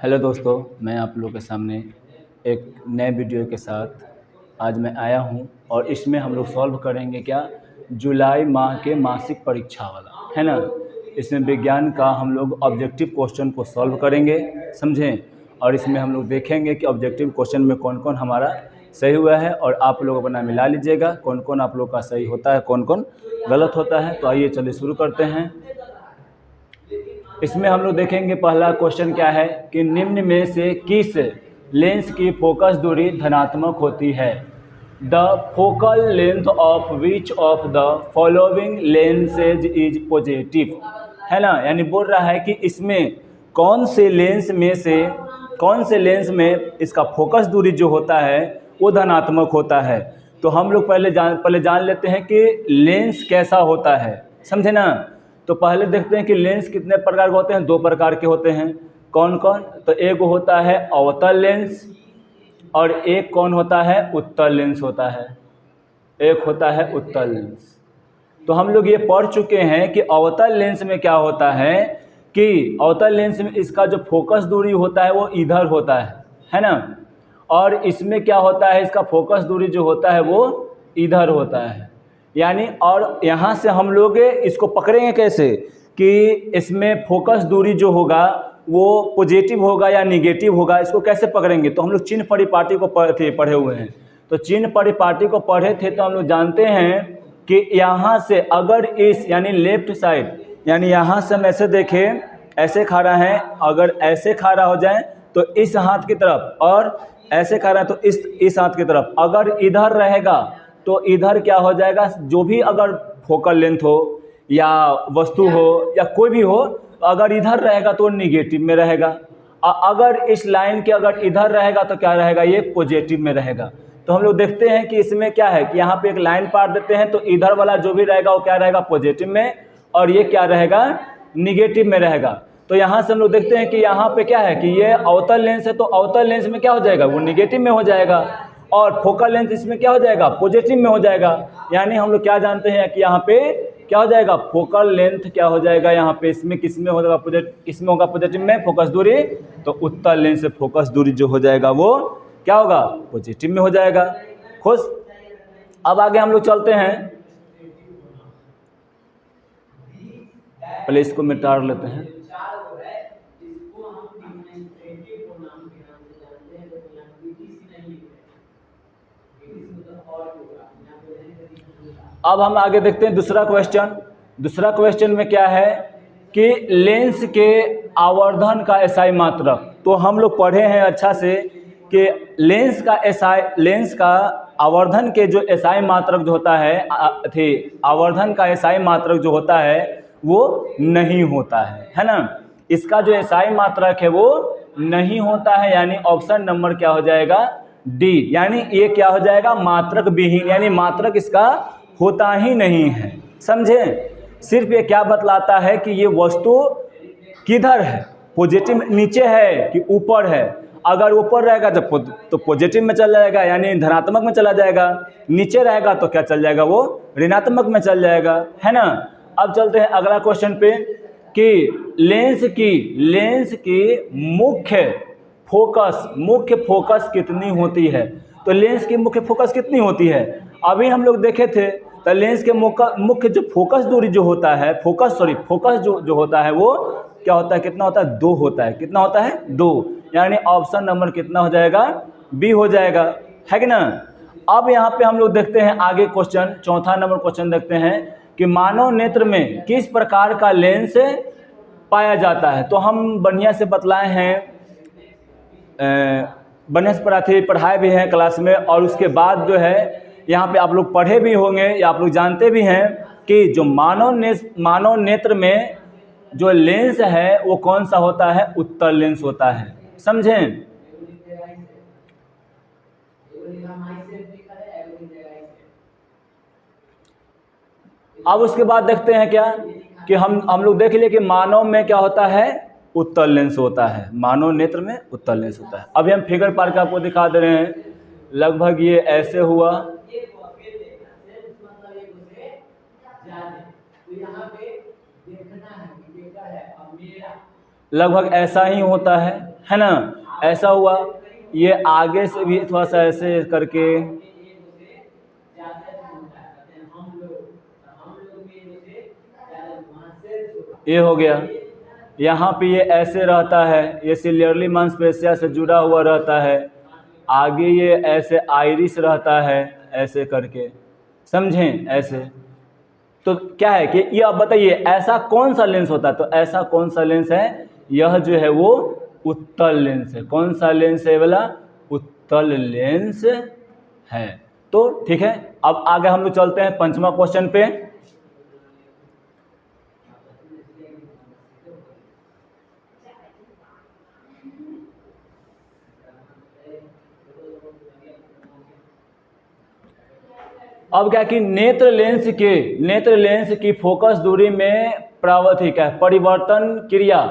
Hello दोस्तों, मैं आप लोगों के सामने एक नए वीडियो के साथ आज मैं आया हूं और इसमें हम लोग सॉल्व करेंगे क्या जुलाई माह के मासिक परीक्षा वाला है ना। इसमें विज्ञान का हम लोग ऑब्जेक्टिव क्वेश्चन को सॉल्व करेंगे, समझें। और इसमें हम लोग देखेंगे कि ऑब्जेक्टिव क्वेश्चन में कौन कौन हमारा सही हुआ है और आप लोग अपना मिला लीजिएगा कौन कौन आप लोग का सही होता है, कौन कौन गलत होता है। तो आइए चलिए शुरू करते हैं। इसमें हम लोग देखेंगे पहला क्वेश्चन क्या है कि निम्न में से किस लेंस की फोकस दूरी धनात्मक होती है। The focal length of which of the following lenses is positive, है ना। यानी बोल रहा है कि इसमें कौन से लेंस में इसका फोकस दूरी जो होता है वो धनात्मक होता है। तो हम लोग पहले जान लेते हैं कि लेंस कैसा होता है, समझे ना। तो पहले देखते हैं कि लेंस कितने प्रकार के होते हैं। दो प्रकार के होते हैं। कौन कौन? तो एक होता है अवतल लेंस और एक कौन होता है, उत्तल लेंस होता है। एक होता है उत्तल लेंस। तो हम लोग ये पढ़ चुके हैं कि अवतल लेंस में क्या होता है कि अवतल लेंस में इसका जो फोकस दूरी होता है वो इधर होता है ना। और इसमें क्या होता है, इसका फोकस दूरी जो होता है वो इधर होता है। यानी और यहाँ से हम लोग इसको पकड़ेंगे कैसे कि इसमें फोकस दूरी जो होगा वो पॉजिटिव होगा या निगेटिव होगा, इसको कैसे पकड़ेंगे। तो हम लोग चिन्ह परिपाटी को पढ़े हुए हैं। तो चिन्ह परिपाटी को पढ़े थे तो हम लोग जानते हैं कि यहाँ से अगर इस यानी लेफ्ट साइड यानी यहाँ से हम ऐसे देखें, ऐसे खड़ा है, अगर ऐसे खड़ा हो जाए तो इस हाथ की तरफ और ऐसे खड़ा है तो इस हाथ की तरफ, अगर इधर रहेगा तो इधर क्या हो जाएगा, जो भी अगर फोकल लेंथ हो या वस्तु हो या कोई भी हो, अगर इधर रहेगा तो निगेटिव में रहेगा। अगर इस लाइन के अगर इधर रहेगा तो क्या रहेगा, ये पॉजिटिव में रहेगा। तो हम लोग देखते हैं कि इसमें क्या है कि यहाँ पे एक लाइन पार देते हैं तो इधर वाला जो भी रहेगा वो क्या रहेगा, पॉजिटिव में, और ये क्या रहेगा, निगेटिव में रहेगा। तो यहाँ से हम लोग देखते हैं कि यहाँ पे क्या है कि ये अवतल लेंस है तो अवतल लेंस में क्या हो जाएगा, वो निगेटिव में हो जाएगा और फोकल लेंथ इसमें क्या हो जाएगा, पॉजिटिव में हो जाएगा। यानी हम लोग क्या जानते हैं कि यहाँ पे क्या हो जाएगा, फोकल लेंथ क्या हो जाएगा, यहाँ पे इसमें किसमें हो जाएगा, किसमें होगा, पॉजिटिव में फोकस दूरी। तो उत्तल लेंस से फोकस दूरी जो हो जाएगा वो क्या होगा, पॉजिटिव में हो जाएगा। खुश। अब आगे हम लोग चलते हैं, पहले इसको मिटा लेते हैं। अब हम आगे देखते हैं दूसरा क्वेश्चन। दूसरा क्वेश्चन में क्या है कि लेंस के आवर्धन का एसआई मात्रक। तो हम लोग पढ़े हैं अच्छा से कि लेंस का आवर्धन के जो एसआई मात्रक जो होता है आवर्धन का एसआई मात्रक जो होता है वो नहीं होता है ना। इसका जो एसआई मात्रक है वो नहीं होता है, यानी ऑप्शन नंबर क्या हो जाएगा, डी। यानी ये क्या हो जाएगा, मात्रक विहीन, यानी मात्रक इसका होता ही नहीं है, समझे। सिर्फ ये क्या बतलाता है कि ये वस्तु किधर है, पॉजिटिव नीचे है कि ऊपर है। अगर ऊपर रहेगा तो पॉजिटिव में चल जाएगा यानी धनात्मक में चला जाएगा, नीचे रहेगा तो क्या चल जाएगा, वो ऋणात्मक में चल जाएगा, है ना। अब चलते हैं अगला क्वेश्चन पे कि लेंस की मुख्य फोकस कितनी होती है। तो लेंस की मुख्य फोकस कितनी होती है, अभी हम लोग देखे थे। तो लेंस के मुख्य जो फोकस दूरी जो होता है, फोकस जो होता है वो क्या होता है, कितना होता है, 2 होता है। कितना होता है, 2। यानी ऑप्शन नंबर कितना हो जाएगा, बी हो जाएगा, है कि ना। अब यहाँ पे हम लोग देखते हैं आगे क्वेश्चन, चौथा नंबर क्वेश्चन देखते हैं कि मानव नेत्र में किस प्रकार का लेंस पाया जाता है। तो हम बढ़िया से बतलाए हैं, बढ़िया से पढ़ाए भी हैं क्लास में, और उसके बाद जो है यहाँ पे आप लोग पढ़े भी होंगे या आप लोग जानते भी हैं कि जो मानव नेत्र में जो लेंस है वो कौन सा होता है, उत्तल लेंस होता है, समझें। अब उसके बाद देखते हैं क्या कि हम लोग देख लिए कि मानव में क्या होता है, उत्तल लेंस होता है, मानव नेत्र में उत्तल लेंस होता है। अभी हम फिगर पार के आपको दिखा दे रहे हैं। लगभग ये ऐसे हुआ, लगभग ऐसा ही होता है। है ना, ऐसा हुआ। ये आगे से भी थोड़ा सा ऐसे करके ये हो गया। यहाँ पे ये ऐसे रहता है, ये सिलियरली मांसपेशिया से जुड़ा हुआ रहता है। आगे ये ऐसे आइरिस रहता है ऐसे करके, समझें ऐसे। तो क्या है कि ये आप बताइए ऐसा कौन सा लेंस होता है, तो ऐसा कौन सा लेंस है, यह जो है वो उत्तल लेंस है। कौन सा लेंस है वाला, उत्तल लेंस है। तो ठीक है, अब आगे हम लोग चलते हैं 5वां क्वेश्चन पे। अब क्या कि नेत्र लेंस की फोकस दूरी में प्रावधिक है परिवर्तन क्रिया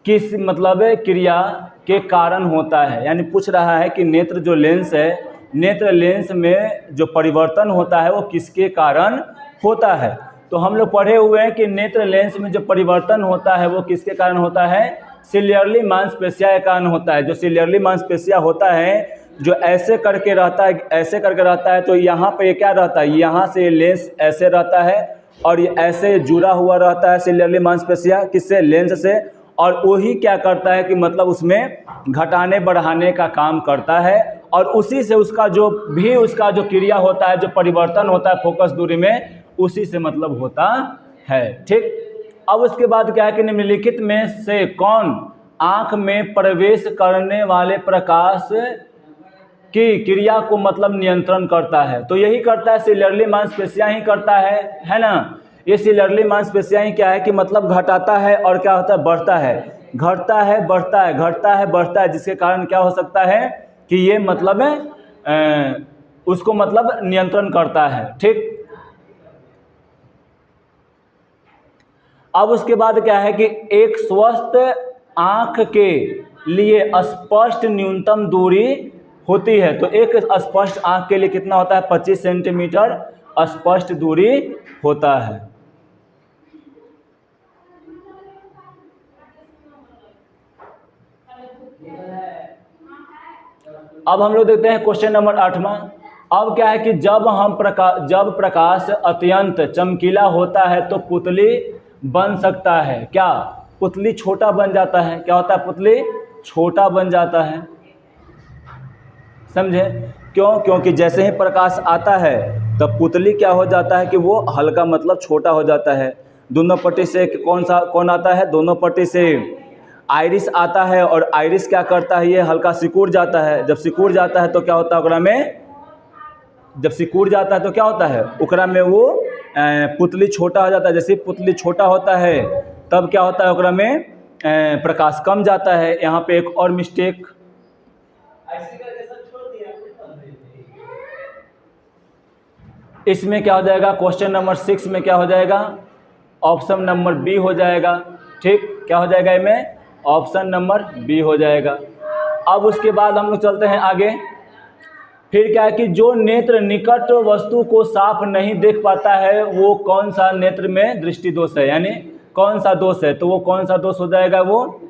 किस मतलब क्रिया के कारण होता है। यानी पूछ रहा है कि नेत्र जो लेंस है, नेत्र लेंस में जो परिवर्तन होता है वो किसके कारण होता है। तो हम लोग पढ़े हुए हैं कि नेत्र लेंस में जो परिवर्तन होता है वो किसके कारण होता है, सिलियरली मांसपेशिया के कारण होता है। जो सिलियरली मांसपेशिया होता है जो ऐसे करके रहता है, ऐसे करके रहता है, तो यहाँ पे क्या रहता है, यहाँ से लेंस ऐसे रहता है और ये ऐसे जुड़ा हुआ रहता है सिलियरली मांसपेशिया किससे, लेंस से। और वही क्या करता है कि मतलब उसमें घटाने बढ़ाने का काम करता है और उसी से उसका जो क्रिया होता है, जो परिवर्तन होता है फोकस दूरी में, उसी से मतलब होता है। ठीक, अब उसके बाद क्या है कि निम्नलिखित में से कौन आँख में प्रवेश करने वाले प्रकाश की क्रिया को मतलब नियंत्रण करता है। तो यही करता है सिलियरली मांसपेशिया ही करता है ना। ये सिलियरली मांसपेशिया ही क्या है कि मतलब घटाता है और क्या होता है, बढ़ता है, घटता है बढ़ता है, घटता है बढ़ता है, जिसके कारण क्या हो सकता है कि ये मतलब उसको मतलब नियंत्रण करता है। ठीक, अब उसके बाद क्या है कि एक स्वस्थ आँख के लिए स्पष्ट न्यूनतम दूरी होती है। तो एक स्पष्ट आँख के लिए कितना होता है, 25 सेंटीमीटर स्पष्ट दूरी होता है। अब हम लोग देखते हैं क्वेश्चन नंबर 8वां। अब क्या है कि जब प्रकाश अत्यंत चमकीला होता है तो पुतली बन सकता है। क्या, पुतली छोटा बन जाता है। क्या होता है, पुतली छोटा बन जाता है। समझे क्यों, क्योंकि जैसे ही प्रकाश आता है तब पुतली क्या हो जाता है कि वो हल्का मतलब छोटा हो जाता है। दोनों पट्टी से कौन आता है, दोनों पट्टी से आइरिस आता है और आइरिस क्या करता है, ये हल्का सिकुड़ जाता है। जब सिकुड़ जाता है तो क्या होता है ओकरा में, जब सिकुड़ जाता है तो क्या होता है ओकरा में वो पुतली छोटा हो जाता है। जैसे पुतली छोटा होता है तब क्या होता है ओकरा में प्रकाश कम जाता है। यहाँ पे एक और मिस्टेक, इसमें क्या हो जाएगा, क्वेश्चन नंबर 6 में क्या हो जाएगा, ऑप्शन नंबर बी हो जाएगा। ठीक, क्या हो जाएगा इसमें, ऑप्शन नंबर बी हो जाएगा। अब उसके बाद हम लोग चलते हैं आगे। फिर क्या है कि जो नेत्र निकट वस्तु को साफ नहीं देख पाता है वो कौन सा नेत्र में दृष्टि दोष है, यानी कौन सा दोष है। तो वो कौन सा दोष हो जाएगा, वो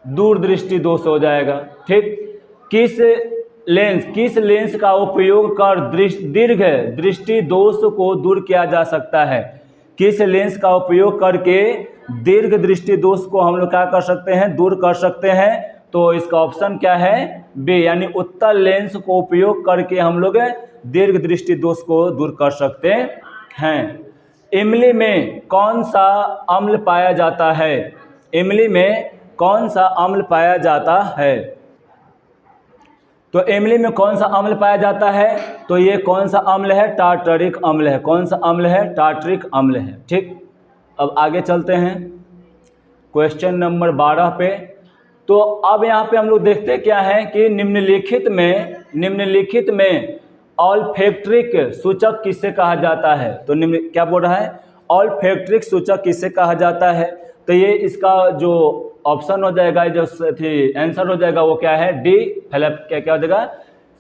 दूरदृष्टि दोष हो जाएगा। ठीक, किस लेंस का उपयोग कर दीर्घ दृष्टि दोष को दूर किया जा सकता है। किस लेंस का उपयोग करके दीर्घ दृष्टि दोष को हम लोग क्या कर सकते हैं, दूर कर सकते हैं। तो इसका ऑप्शन क्या है, बी, यानी उत्तल लेंस को उपयोग करके हम लोग दीर्घ दृष्टि दोष को दूर कर सकते हैं। इमली में कौन सा अम्ल पाया जाता है, इमली में कौन सा अम्ल पाया जाता है। तो इमली में कौन सा अम्ल पाया जाता है, तो ये कौन सा अम्ल है, टार्टरिक अम्ल है। कौन सा अम्ल है, टार्टरिक अम्ल है। ठीक, अब आगे चलते हैं क्वेश्चन नंबर 12 पे। तो अब यहाँ पे हम लोग देखते क्या है कि निम्नलिखित में ऑल्फैक्टरिक सूचक किसे कहा जाता है। तो क्या बोल रहा है, ऑल्फैक्टरिक सूचक किसे कहा जाता है। तो ये इसका जो ऑप्शन हो जाएगा, जो आंसर हो जाएगा वो क्या है, डी, क्या हो जाएगा,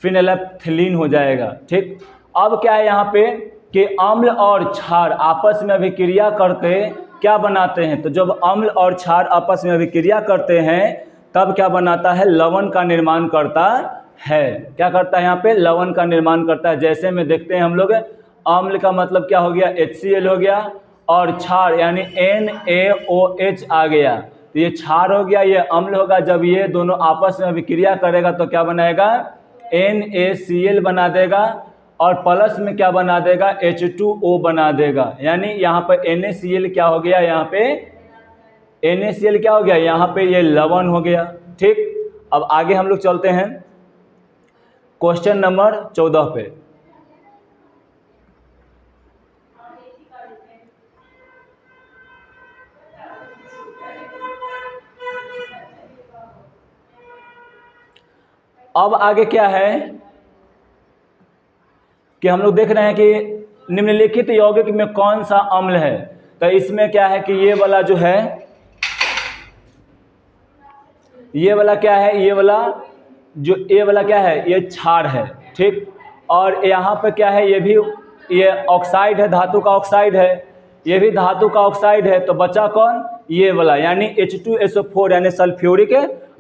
फिनेल्फ्थलीन हो जाएगा। ठीक, अब क्या है यहाँ पे कि अम्ल और क्षार आपस में अभिक्रिया करके क्या बनाते हैं? तो जब अम्ल और क्षार आपस में अभिक्रिया करते हैं तब क्या बनाता है? लवण का निर्माण करता है। क्या करता है यहाँ पे? लवण का निर्माण करता है। जैसे में देखते हैं हम लोग, अम्ल का मतलब क्या हो गया? HCl हो गया, और क्षार यानी NaOH आ गया, तो ये क्षार हो गया, ये अम्ल होगा। जब ये दोनों आपस में अभिक्रिया करेगा तो क्या बनाएगा? NaCl बना देगा, और प्लस में क्या बना देगा? H2O बना देगा। यानी यहाँ पर NaCl क्या हो गया? यहाँ पे NaCl क्या हो गया? यहाँ पे ये लवण हो गया। ठीक, अब आगे हम लोग चलते हैं क्वेश्चन नंबर 14 पे। अब आगे क्या है कि हम लोग देख रहे हैं कि निम्नलिखित यौगिक में कौन सा अम्ल है? तो इसमें क्या है कि ये वाला जो है, ये वाला क्या है? ये वाला क्या है? ये क्षार है। ठीक, और यहाँ पे क्या है? ये भी ये ऑक्साइड है, धातु का ऑक्साइड है, ये भी धातु का ऑक्साइड है। तो बचा कौन? ये वाला, यानी H2SO4 यानी सल्फ्यूरिक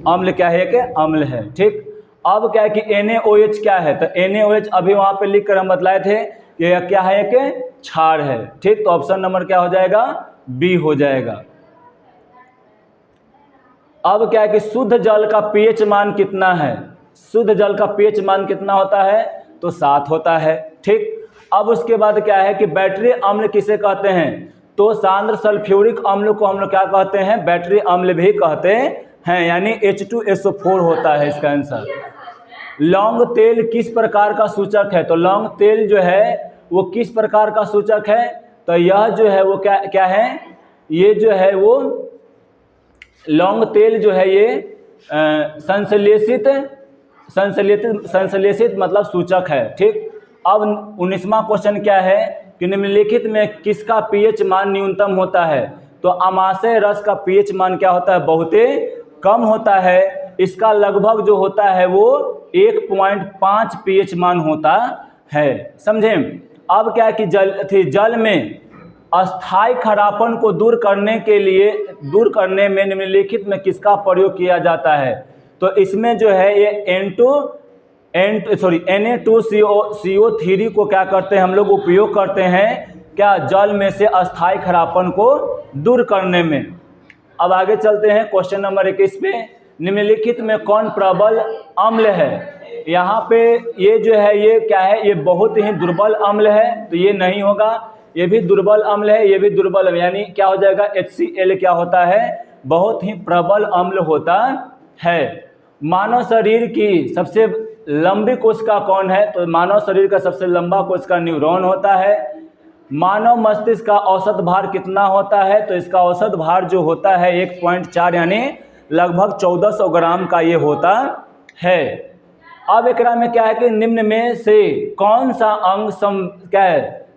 अम्ल क्या है? एक अम्ल है। ठीक, अब क्या है कि NaOH क्या है? तो NaOH अभी वहाँ पे लिख कर हम बतलाए थे कि यह क्या है? एक क्षार है। ठीक, तो ऑप्शन नंबर क्या हो जाएगा? बी हो जाएगा। अब क्या है कि शुद्ध जल का pH मान कितना है? शुद्ध जल का pH मान कितना होता है? तो 7 होता है। ठीक, अब उसके बाद क्या है कि बैटरी अम्ल किसे कहते हैं? तो सांद्र सल्फ्यूरिक अम्ल को हम लोग क्या कहते हैं? बैटरी अम्ल भी कहते हैं, यानी H2SO4 होता है इसका आंसर। लौंग तेल किस प्रकार का सूचक है? तो लौंग तेल जो है वो किस प्रकार का सूचक है? तो यह जो है वो क्या है? ये जो है वो लौंग तेल जो है ये संश्लेषित मतलब सूचक है। ठीक, अब 19वां क्वेश्चन क्या है कि निम्नलिखित में किसका pH मान न्यूनतम होता है? तो अमाशय रस का pH मान क्या होता है? बहुत कम होता है। इसका लगभग जो होता है वो 1.5 pH मान होता है। समझे? अब क्या है कि जल में अस्थायी खरापन को दूर करने में निम्नलिखित में किसका प्रयोग किया जाता है? तो इसमें जो है ये Na2CO3 को क्या करते हैं हम लोग? उपयोग करते हैं क्या? जल में से अस्थायी खरापन को दूर करने में। अब आगे चलते हैं क्वेश्चन नंबर 21 पे। निम्नलिखित में कौन प्रबल अम्ल है? यहाँ पे ये जो है ये क्या है? ये बहुत ही दुर्बल अम्ल है, तो ये नहीं होगा। ये भी दुर्बल अम्ल है, ये भी दुर्बल है, यानी क्या हो जाएगा? HCl क्या होता है? बहुत ही प्रबल अम्ल होता है। मानव शरीर की सबसे लंबी कोशिका कौन है? तो मानव शरीर का सबसे लंबा कोशिका न्यूरॉन होता है। मानव मस्तिष्क का औसत भार कितना होता है? तो इसका औसत भार जो होता है 1.4 यानी लगभग 1400 ग्राम का ये होता है। अब एकरा में क्या है कि निम्न में से कौन सा अंग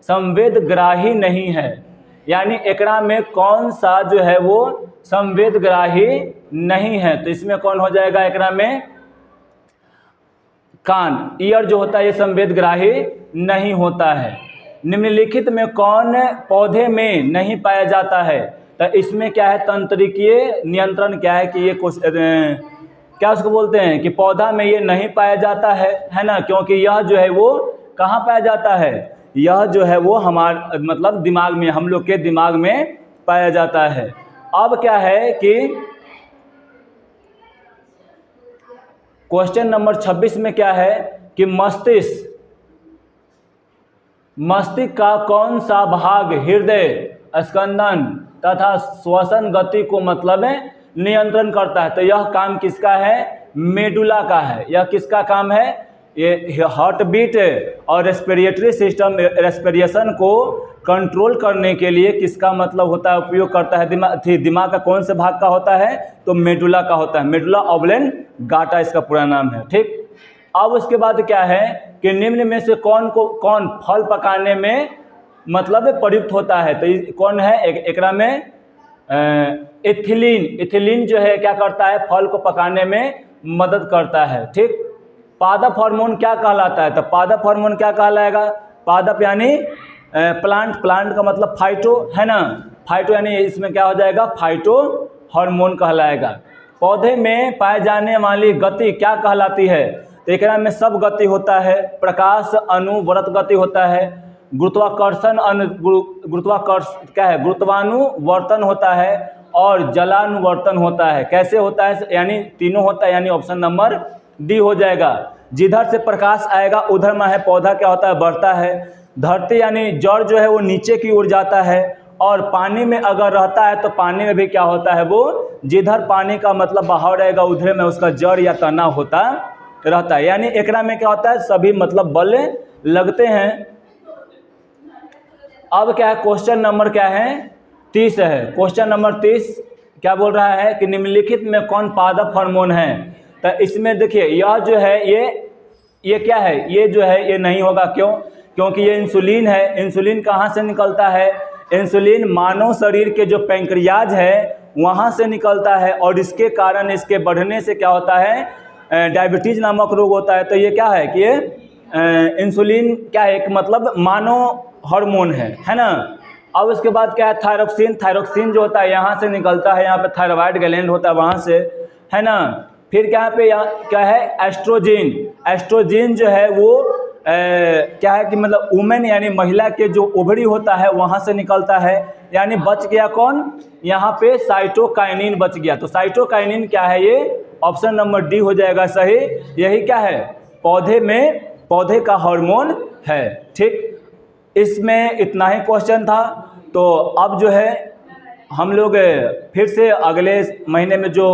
संवेदग्राही नहीं है? यानी एकरा में कौन सा जो है वो संवेदग्राही नहीं है? तो इसमें कौन हो जाएगा? एकरा में कान, ईयर जो होता है ये संवेदग्राही नहीं होता है। निम्नलिखित में कौन पौधे में नहीं पाया जाता है? तो इसमें क्या है? तंत्रिकीय नियंत्रण क्या है कि ये क्या उसको बोलते हैं कि पौधा में ये नहीं पाया जाता है ना? क्योंकि यह जो है वो कहाँ पाया जाता है? यह जो है वो हमारे मतलब दिमाग में, हम लोग के दिमाग में पाया जाता है। अब क्या है कि क्वेश्चन नंबर 26 में क्या है कि मस्तिष्क का कौन सा भाग हृदय, स्कंदन तथा श्वसन गति को मतलब नियंत्रण करता है? तो यह काम किसका है? मेडुला का है। यह किसका काम है? ये हार्ट बीट और रेस्पिरेटरी सिस्टम, रेस्पिरेशन को कंट्रोल करने के लिए किसका मतलब होता है? उपयोग करता है। दिमाग का कौन से भाग का होता है? तो मेडुला का होता है। मेडुला ऑब्लेंगाटा इसका पूरा नाम है। ठीक, अब उसके बाद क्या है कि निम्न में से कौन फल पकाने में मतलब प्रयुक्त होता है? तो कौन है? एकरा में इथिलीन जो है क्या करता है? फल को पकाने में मदद करता है। ठीक, पादप हार्मोन क्या कहलाता है? तो पादप हार्मोन क्या कहलाएगा? पादप यानी प्लांट का मतलब फाइटो है ना? फाइटो यानी इसमें क्या हो जाएगा, फाइटो हार्मोन कहलाएगा। पौधे में पाए जाने वाली गति क्या कहलाती है, तो एक में सब गति होता है, प्रकाश अनुवर्त गति होता है, गुरुत्वाकर्षण गुरुत्वाकर्षण क्या है, गुरुत्वानुवर्तन होता है और जलानुवर्तन होता है। कैसे होता है, यानी तीनों होता है, यानी ऑप्शन नंबर डी हो जाएगा। जिधर से प्रकाश आएगा उधर में है पौधा क्या होता है, बढ़ता है। धरती यानी जड़ जो है वो नीचे की ओर जाता है, और पानी में अगर रहता है तो पानी में भी क्या होता है, वो जिधर पानी का मतलब बहाव रहेगा उधर में उसका जड़ या तना होता रहता है। यानी एकरा में क्या होता है, सभी मतलब बल लगते हैं। अब क्या है, क्वेश्चन नंबर क्या है, 30 है। क्वेश्चन नंबर 30 क्या बोल रहा है कि निम्नलिखित में कौन पादप हार्मोन है। तो इसमें देखिए यह जो है ये क्या है, ये जो है ये नहीं होगा। क्यों, क्योंकि ये इंसुलिन है। इंसुलिन कहाँ से निकलता है, इंसुलिन मानव शरीर के जो पैंक्रियाज है वहाँ से निकलता है, और इसके कारण इसके बढ़ने से क्या होता है, डायबिटीज नामक रोग होता है। तो ये क्या है कि ये इंसुलिन क्या है, एक मतलब मानव हार्मोन है ना। अब उसके बाद क्या है, थायरोक्सिन। थायरोक्सिन जो होता है यहाँ से निकलता है, यहाँ पे थायराइड ग्लैंड होता है वहाँ से, है ना। फिर क्या पे क्या है, एस्ट्रोजन। एस्ट्रोजन जो है वो क्या है कि मतलब वुमेन यानी महिला के जो ओवरी होता है वहाँ से निकलता है। यानी बच गया कौन, यहाँ पे साइटोकाइनिन बच गया। तो साइटोकाइनिन क्या है, ये ऑप्शन नंबर डी हो जाएगा सही। यही क्या है, पौधे में पौधे का हार्मोन है। ठीक, इसमें इतना ही क्वेश्चन था। तो अब जो है हम लोग फिर से अगले महीने में जो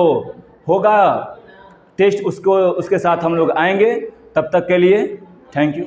होगा टेस्ट उसके साथ हम लोग आएंगे। तब तक के लिए थैंक यू।